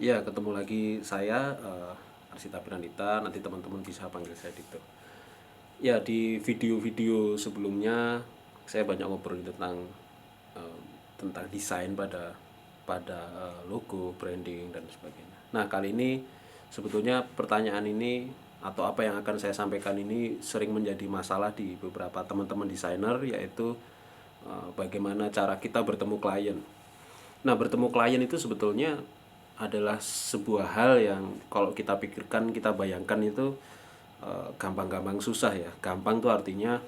Ya, ketemu lagi saya, Arsita Piranita, nanti teman-teman bisa panggil saya Dito. Ya, di video-video sebelumnya saya banyak ngobrol eh, tentang desain pada pada logo, branding dan sebagainya. Nah, kali ini sebetulnya pertanyaan ini atau apa yang akan saya sampaikan ini sering menjadi masalah di beberapa teman-teman desainer, yaitu bagaimana cara kita bertemu klien. Nah, bertemu klien itu sebetulnya adalah sebuah hal yang kalau kita pikirkan, kita bayangkan itu gampang-gampang susah ya. Gampang tuh artinya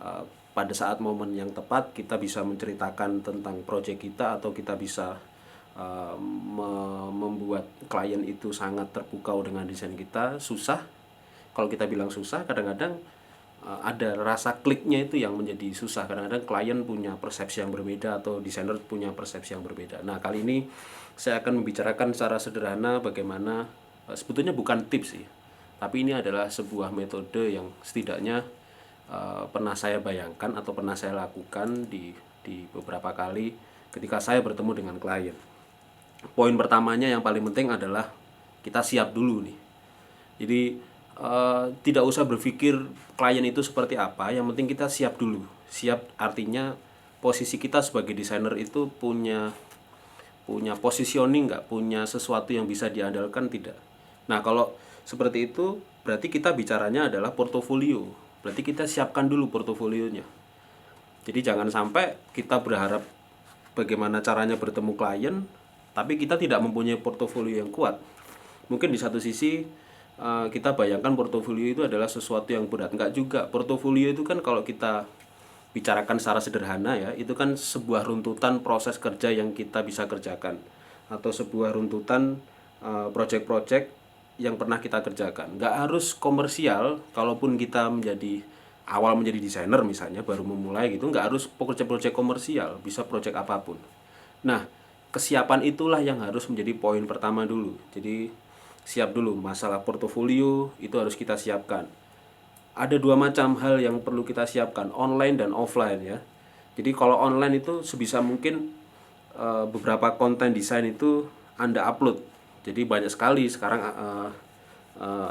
eh, pada saat momen yang tepat kita bisa menceritakan tentang proyek kita, atau kita bisa membuat klien itu sangat terpukau dengan desain kita. Susah, kalau kita bilang susah, kadang-kadang ada rasa kliknya itu yang menjadi susah. Kadang-kadang klien punya persepsi yang berbeda atau desainer punya persepsi yang berbeda. Nah, kali ini saya akan membicarakan secara sederhana bagaimana, sebetulnya bukan tips sih, tapi ini adalah sebuah metode yang setidaknya pernah saya bayangkan atau pernah saya lakukan di beberapa kali ketika saya bertemu dengan klien. Poin pertamanya yang paling penting adalah kita siap dulu nih. Jadi tidak usah berpikir klien itu seperti apa, yang penting kita siap dulu. Siap artinya posisi kita sebagai desainer itu punya punya positioning nggak, punya sesuatu yang bisa diandalkan tidak. Nah, kalau seperti itu berarti kita bicaranya adalah portofolio. Berarti kita siapkan dulu portofolionya. Jadi jangan sampai kita berharap bagaimana caranya bertemu klien, tapi kita tidak mempunyai portofolio yang kuat. Mungkin di satu sisi kita bayangkan portofolio itu adalah sesuatu yang berat. Enggak juga. Portofolio itu kan kalau kita bicarakan secara sederhana ya, itu kan sebuah runtutan proses kerja yang kita bisa kerjakan, atau sebuah runtutan project-project yang pernah kita kerjakan. Nggak harus komersial, kalaupun kita menjadi desainer misalnya, baru memulai gitu, nggak harus project-project komersial, bisa project apapun. Nah, kesiapan itulah yang harus menjadi poin pertama dulu. Jadi siap dulu, masalah portofolio itu harus kita siapkan. Ada dua macam hal yang perlu kita siapkan, online dan offline ya. Jadi kalau online itu sebisa mungkin beberapa konten desain itu Anda upload. Jadi banyak sekali sekarang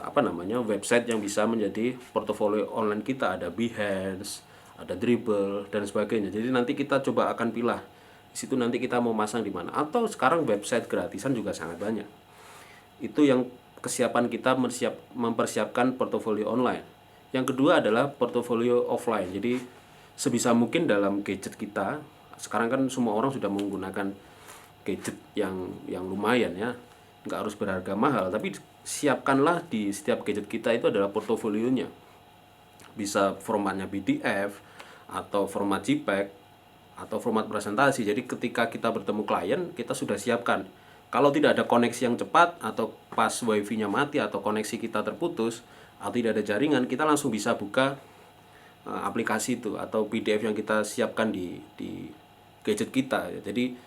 apa namanya, website yang bisa menjadi portofolio online kita. Ada Behance, ada Dribble dan sebagainya. Jadi nanti kita coba akan pilih di situ, nanti kita mau masang di mana. Atau sekarang website gratisan juga sangat banyak. Itu yang kesiapan kita mempersiapkan portofolio online. Yang kedua adalah portofolio offline. Jadi sebisa mungkin dalam gadget kita, sekarang kan semua orang sudah menggunakan gadget yang lumayan ya, nggak harus berharga mahal, tapi siapkanlah di setiap gadget kita itu adalah portofolionya. Bisa formatnya PDF atau format JPEG atau format presentasi. Jadi ketika kita bertemu klien, kita sudah siapkan. Kalau tidak ada koneksi yang cepat, atau pas wifi-nya mati, atau koneksi kita terputus, atau tidak ada jaringan, kita langsung bisa buka aplikasi itu atau PDF yang kita siapkan di gadget kita. Jadi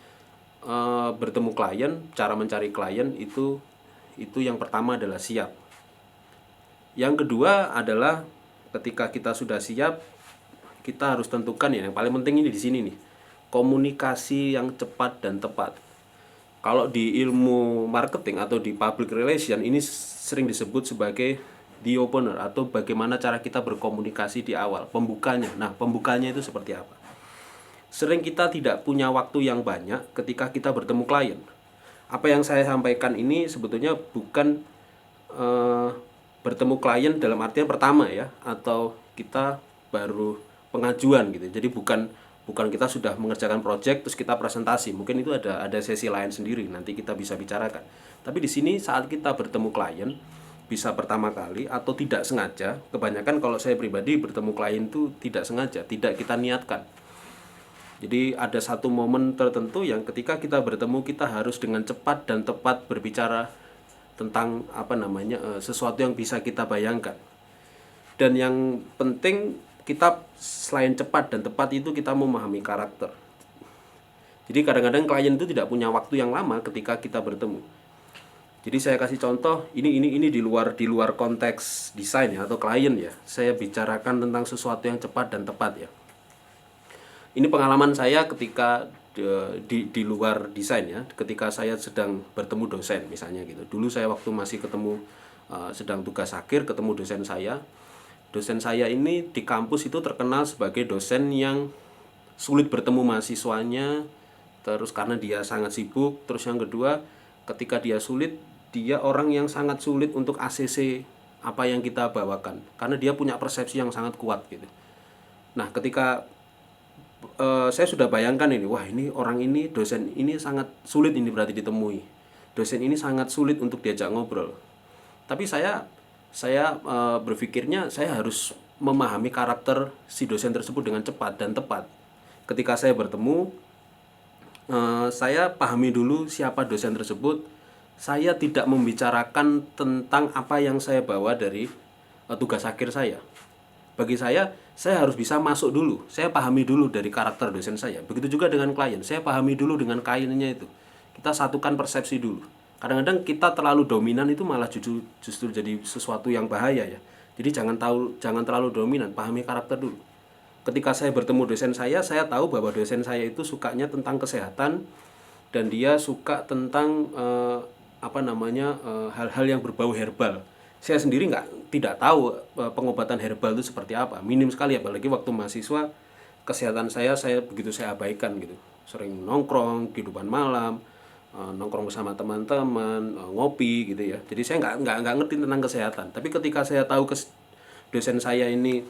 bertemu klien, cara mencari klien itu yang pertama adalah siap. Yang kedua adalah ketika kita sudah siap, kita harus tentukan ya, yang paling penting ini di sini nih, komunikasi yang cepat dan tepat. Kalau di ilmu marketing atau di public relation, ini sering disebut sebagai the opener, atau bagaimana cara kita berkomunikasi di awal, pembukanya. Nah, pembukanya itu seperti apa? Sering kita tidak punya waktu yang banyak ketika kita bertemu klien. Apa yang saya sampaikan ini sebetulnya bukan eh, bertemu klien dalam artian pertama ya, atau kita baru pengajuan gitu. Jadi bukan bukan kita sudah mengerjakan project terus kita presentasi. Mungkin itu ada sesi lain sendiri, nanti kita bisa bicarakan. Tapi di sini saat kita bertemu klien, bisa pertama kali atau tidak sengaja. Kebanyakan kalau saya pribadi bertemu klien itu tidak sengaja, tidak kita niatkan. Jadi ada satu momen tertentu yang ketika kita bertemu, kita harus dengan cepat dan tepat berbicara tentang apa namanya, sesuatu yang bisa kita bayangkan. Dan yang penting, kita selain cepat dan tepat itu kita memahami karakter. Jadi kadang-kadang klien itu tidak punya waktu yang lama ketika kita bertemu. Jadi saya kasih contoh, ini di luar konteks desain ya atau klien ya. Saya bicarakan tentang sesuatu yang cepat dan tepat ya. Ini pengalaman saya ketika di luar desain ya, ketika saya sedang bertemu dosen misalnya gitu. Dulu saya waktu masih ketemu sedang tugas akhir ketemu dosen saya. Dosen saya ini di kampus itu terkenal sebagai dosen yang sulit bertemu mahasiswanya, terus karena dia sangat sibuk. Terus yang kedua, ketika dia sulit, dia orang yang sangat sulit untuk ACC apa yang kita bawakan, karena dia punya persepsi yang sangat kuat gitu. Nah, ketika saya sudah bayangkan ini, wah ini orang ini, dosen ini sangat sulit ini berarti ditemui. Dosen ini sangat sulit untuk diajak ngobrol. Tapi saya berpikirnya saya harus memahami karakter si dosen tersebut dengan cepat dan tepat. Ketika saya bertemu, saya pahami dulu siapa dosen tersebut. Saya tidak membicarakan tentang apa yang saya bawa dari tugas akhir saya. Bagi saya harus bisa masuk dulu. Saya pahami dulu dari karakter dosen saya. Begitu juga dengan klien. Saya pahami dulu dengan kliennya itu. Kita satukan persepsi dulu. Kadang-kadang kita terlalu dominan itu malah justru jadi sesuatu yang bahaya ya. Jadi jangan terlalu dominan, pahami karakter dulu. Ketika saya bertemu dosen saya tahu bahwa dosen saya itu sukanya tentang kesehatan dan dia suka tentang hal-hal yang berbau herbal. Saya sendiri tidak tahu pengobatan herbal itu seperti apa, minim sekali, apalagi waktu mahasiswa. Kesehatan saya begitu saya abaikan gitu, sering nongkrong, kehidupan malam, nongkrong bersama teman-teman, ngopi gitu ya. Jadi saya nggak ngerti tentang kesehatan. Tapi ketika saya tahu dosen saya ini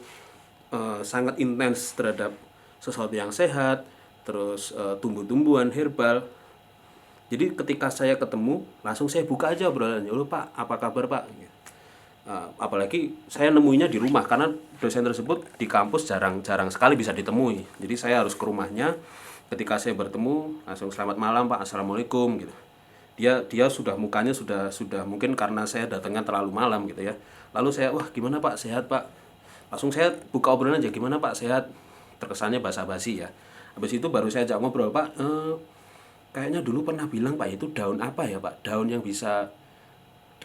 sangat intens terhadap sesuatu yang sehat, terus tumbuh-tumbuhan herbal. Jadi ketika saya ketemu, langsung saya buka aja obrolannya. "Halo Pak, apa kabar Pak?" Apalagi saya nemuinya di rumah, karena dosen tersebut di kampus jarang sekali bisa ditemui. Jadi saya harus ke rumahnya. Ketika saya bertemu, langsung "Selamat malam Pak, Assalamualaikum" gitu. Dia sudah mukanya sudah mungkin karena saya datangnya terlalu malam gitu ya. Lalu saya, "Wah, gimana Pak? Sehat Pak?" Langsung saya buka obrolan aja, "Gimana Pak, sehat?" Terkesannya basa-basi ya. Habis itu baru saya ajak ngobrol, "Pak, kayaknya dulu pernah bilang Pak, itu daun apa ya Pak? Daun yang bisa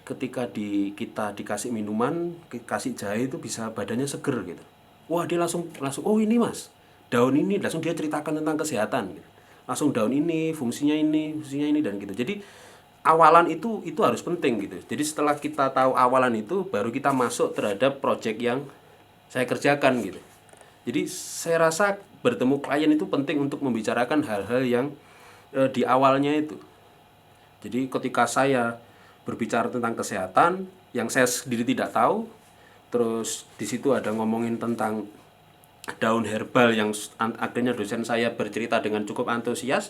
ketika kita dikasih minuman, kasih jahe itu bisa badannya seger gitu." Wah, dia langsung, "Oh ini Mas, daun ini." Langsung dia ceritakan tentang kesehatan gitu. Langsung daun ini, fungsinya ini dan gitu. Jadi awalan itu harus penting gitu. Jadi setelah kita tahu awalan itu, baru kita masuk terhadap project yang saya kerjakan gitu. Jadi saya rasa bertemu klien itu penting untuk membicarakan hal-hal yang di awalnya itu. Jadi ketika saya berbicara tentang kesehatan yang saya sendiri tidak tahu, terus di situ ada ngomongin tentang daun herbal yang akhirnya dosen saya bercerita dengan cukup antusias.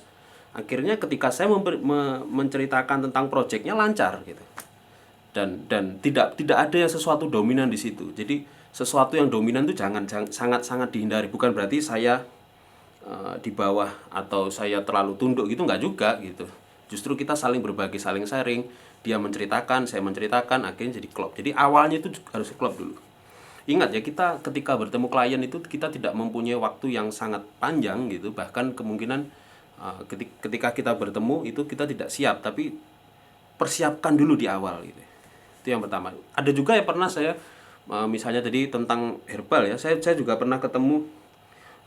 Akhirnya ketika saya menceritakan tentang proyeknya, lancar gitu. Dan tidak ada yang sesuatu dominan di situ. Jadi sesuatu yang dominan itu sangat dihindari. Bukan berarti saya di bawah atau saya terlalu tunduk gitu, enggak juga gitu. Justru kita saling berbagi, saling sharing. Dia menceritakan, saya menceritakan, akhirnya jadi klop. Jadi awalnya itu harus klop dulu. Ingat ya, kita ketika bertemu klien itu kita tidak mempunyai waktu yang sangat panjang gitu. Bahkan kemungkinan ketika kita bertemu itu kita tidak siap, tapi persiapkan dulu di awal gitu. Itu yang pertama. Ada juga yang pernah saya misalnya tadi tentang herbal ya, saya juga pernah ketemu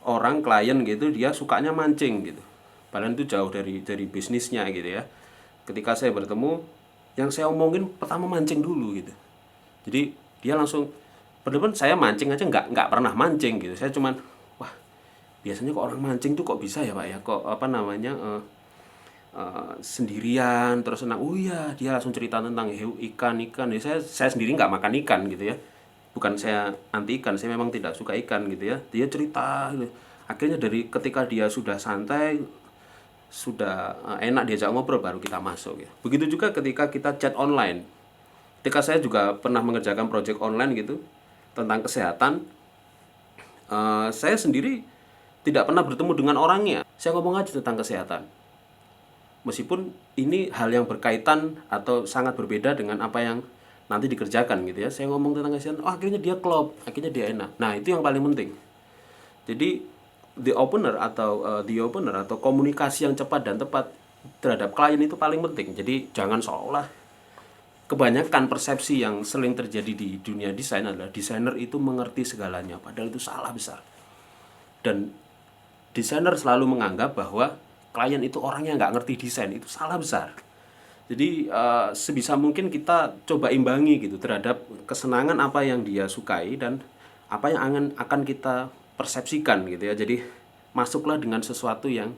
orang klien gitu, dia sukanya mancing gitu. Padahal itu jauh dari bisnisnya gitu ya. Ketika saya bertemu, yang saya omongin pertama mancing dulu gitu. Jadi dia langsung, padahal saya mancing aja nggak pernah mancing gitu. Saya cuman, wah, biasanya kok orang mancing tuh kok bisa ya Pak ya, kok sendirian terus senang. Oh iya, dia langsung cerita tentang ikan ya. Saya sendiri nggak makan ikan gitu ya, bukan saya anti ikan, saya memang tidak suka ikan gitu ya. Dia cerita gitu. Akhirnya dari ketika dia sudah santai, sudah enak diajak ngobrol, baru kita masuk ya. Begitu juga ketika kita chat online. Ketika saya juga pernah mengerjakan project online gitu tentang kesehatan, saya sendiri tidak pernah bertemu dengan orangnya. Saya ngomong aja tentang kesehatan. Meskipun ini hal yang berkaitan atau sangat berbeda dengan apa yang nanti dikerjakan gitu ya. Saya ngomong tentang kesehatan, akhirnya dia klop, akhirnya dia enak. Nah, itu yang paling penting. Jadi the opener atau komunikasi yang cepat dan tepat terhadap klien itu paling penting. Jadi jangan seolah kebanyakan persepsi yang sering terjadi di dunia desain adalah desainer itu mengerti segalanya, padahal itu salah besar. Dan desainer selalu menganggap bahwa klien itu orangnya nggak ngerti desain, itu salah besar. Jadi sebisa mungkin kita coba imbangi gitu terhadap kesenangan apa yang dia sukai dan apa yang akan kita persepsikan gitu ya. Jadi masuklah dengan sesuatu yang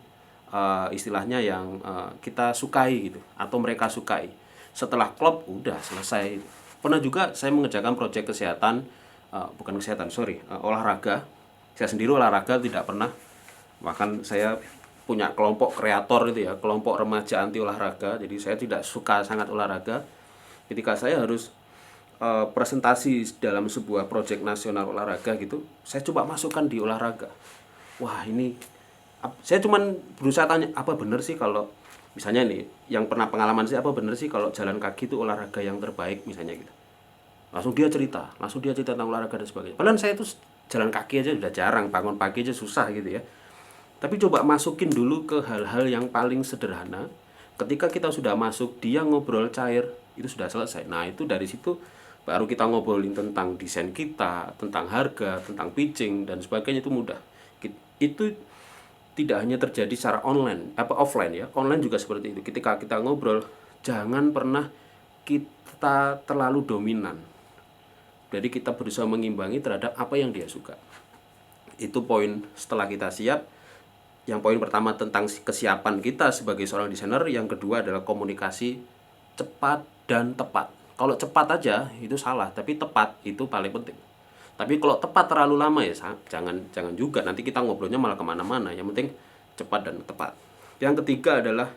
istilahnya yang kita sukai gitu atau mereka sukai. Setelah klop udah selesai. Pernah juga saya mengerjakan proyek kesehatan, bukan kesehatan, sorry, olahraga. Saya sendiri olahraga tidak pernah. Bahkan saya punya kelompok kreator itu ya, kelompok remaja anti olahraga. Jadi saya tidak suka sangat olahraga. Ketika saya harus presentasi dalam sebuah proyek nasional olahraga gitu, saya coba masukkan di olahraga. Wah, ini saya cuman berusaha tanya, apa benar sih kalau misalnya nih, yang pernah pengalaman sih, apa benar sih kalau jalan kaki itu olahraga yang terbaik misalnya gitu. Langsung dia cerita tentang olahraga dan sebagainya. Padahal saya tuh jalan kaki aja udah jarang, bangun pagi aja susah gitu ya. Tapi coba masukin dulu ke hal-hal yang paling sederhana. Ketika kita sudah masuk, dia ngobrol cair, itu sudah selesai. Nah, itu dari situ baru kita ngobrolin tentang desain kita, tentang harga, tentang pitching dan sebagainya, itu mudah. Itu tidak hanya terjadi secara offline ya. Online juga seperti itu. Ketika kita ngobrol, jangan pernah kita terlalu dominan. Jadi kita berusaha mengimbangi terhadap apa yang dia suka. Itu poin setelah kita siap. Yang poin pertama tentang kesiapan kita sebagai seorang desainer, yang kedua adalah komunikasi cepat dan tepat. Kalau cepat aja itu salah, tapi tepat itu paling penting. Tapi kalau tepat terlalu lama ya jangan juga, nanti kita ngobrolnya malah kemana-mana. Yang penting cepat dan tepat. Yang ketiga adalah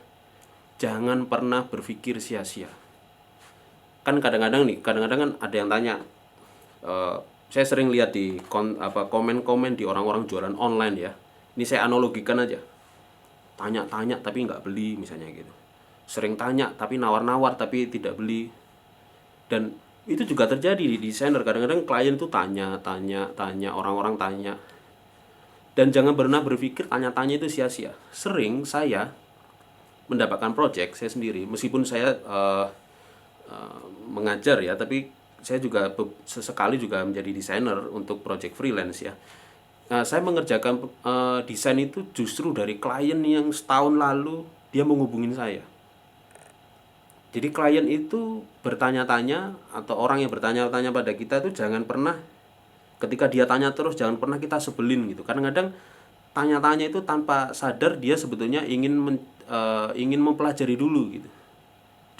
jangan pernah berpikir sia-sia. Kan kadang-kadang kan ada yang tanya, saya sering lihat di komen-komen di orang-orang jualan online ya. Ini saya analogikan aja. Tanya-tanya tapi nggak beli misalnya gitu. Sering tanya tapi nawar-nawar tapi tidak beli. Dan itu juga terjadi di desainer. Kadang-kadang klien tuh tanya, orang-orang tanya. Dan jangan pernah berpikir tanya-tanya itu sia-sia. Sering saya mendapatkan project saya sendiri, meskipun saya mengajar ya, tapi saya juga sesekali juga menjadi desainer untuk project freelance ya. Saya mengerjakan desain itu justru dari klien yang setahun lalu dia menghubungin saya. Jadi klien itu bertanya-tanya, atau orang yang bertanya-tanya pada kita itu jangan pernah, ketika dia tanya terus jangan pernah kita sebelin gitu. Kadang-kadang tanya-tanya itu tanpa sadar dia sebetulnya ingin mempelajari dulu gitu.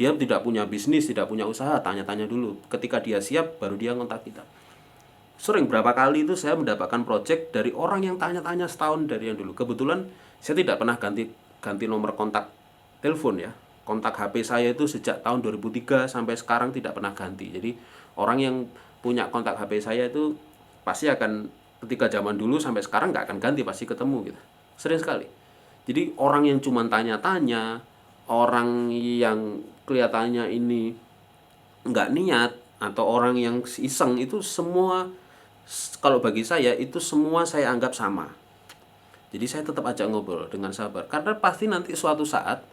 Dia tidak punya bisnis, tidak punya usaha, tanya-tanya dulu. Ketika dia siap baru dia ngontak kita. Sering berapa kali itu saya mendapatkan project dari orang yang tanya-tanya setahun dari yang dulu. Kebetulan saya tidak pernah ganti nomor kontak telepon ya. Kontak HP saya itu sejak tahun 2003 sampai sekarang tidak pernah ganti. Jadi orang yang punya kontak HP saya itu pasti akan, ketika zaman dulu sampai sekarang nggak akan ganti, pasti ketemu gitu. Sering sekali. Jadi orang yang cuma tanya-tanya, orang yang kelihatannya ini nggak niat, atau orang yang iseng, itu semua, kalau bagi saya itu semua saya anggap sama. Jadi saya tetap ajak ngobrol dengan sabar, karena pasti nanti suatu saat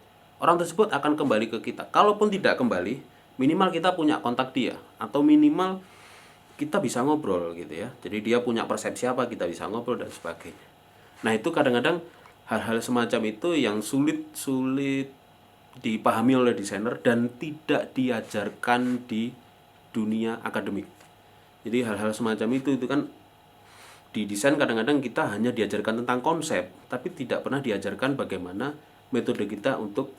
orang tersebut akan kembali ke kita. Kalaupun tidak kembali, minimal kita punya kontak dia, atau minimal kita bisa ngobrol gitu ya. Jadi dia punya persepsi apa, kita bisa ngobrol dan sebagainya. Nah, itu kadang-kadang hal-hal semacam itu yang sulit dipahami oleh desainer dan tidak diajarkan di dunia akademik. Jadi hal-hal semacam itu kan di desain kadang-kadang kita hanya diajarkan tentang konsep, tapi tidak pernah diajarkan bagaimana metode kita untuk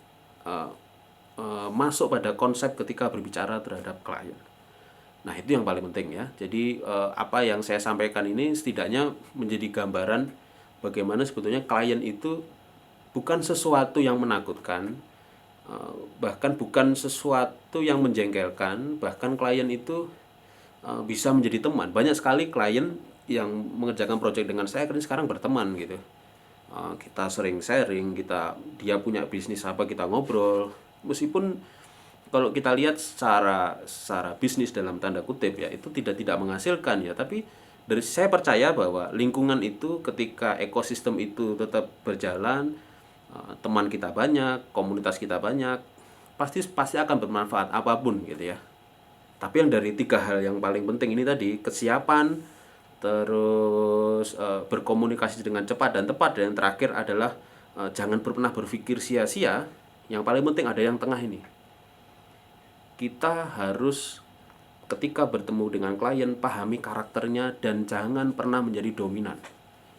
masuk pada konsep ketika berbicara terhadap klien. Nah, itu yang paling penting ya. Jadi apa yang saya sampaikan ini setidaknya menjadi gambaran bagaimana sebetulnya klien itu bukan sesuatu yang menakutkan, bahkan bukan sesuatu yang menjengkelkan. Bahkan klien itu bisa menjadi teman. Banyak sekali klien yang mengerjakan proyek dengan saya kan sekarang berteman gitu. Kita sering sharing, dia punya bisnis apa, kita ngobrol. Meskipun kalau kita lihat secara bisnis dalam tanda kutip ya, itu tidak menghasilkan ya, tapi saya percaya bahwa lingkungan itu, ketika ekosistem itu tetap berjalan, teman kita banyak, komunitas kita banyak, pasti akan bermanfaat apapun gitu ya. Tapi yang dari 3 hal yang paling penting ini tadi, kesiapan, terus berkomunikasi dengan cepat dan tepat, dan yang terakhir adalah jangan pernah berpikir sia-sia. Yang paling penting ada yang tengah ini. Kita harus ketika bertemu dengan klien pahami karakternya dan jangan pernah menjadi dominan.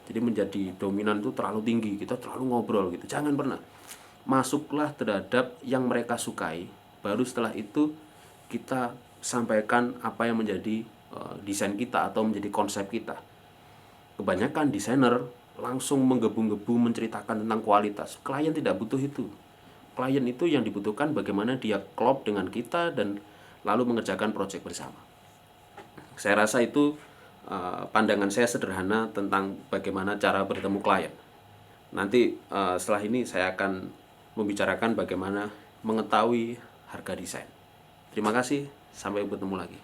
Jadi menjadi dominan itu terlalu tinggi, kita terlalu ngobrol gitu. Jangan pernah. Masuklah terhadap yang mereka sukai. Baru setelah itu kita sampaikan apa yang menjadi desain kita atau menjadi konsep kita. Kebanyakan desainer langsung menggebu-gebu menceritakan tentang kualitas. Klien tidak butuh itu. Klien itu yang dibutuhkan bagaimana dia klop dengan kita dan lalu mengerjakan proyek bersama. Saya rasa itu pandangan saya sederhana tentang bagaimana cara bertemu klien. Nanti setelah ini saya akan membicarakan bagaimana mengetahui harga desain. Terima kasih, sampai bertemu lagi.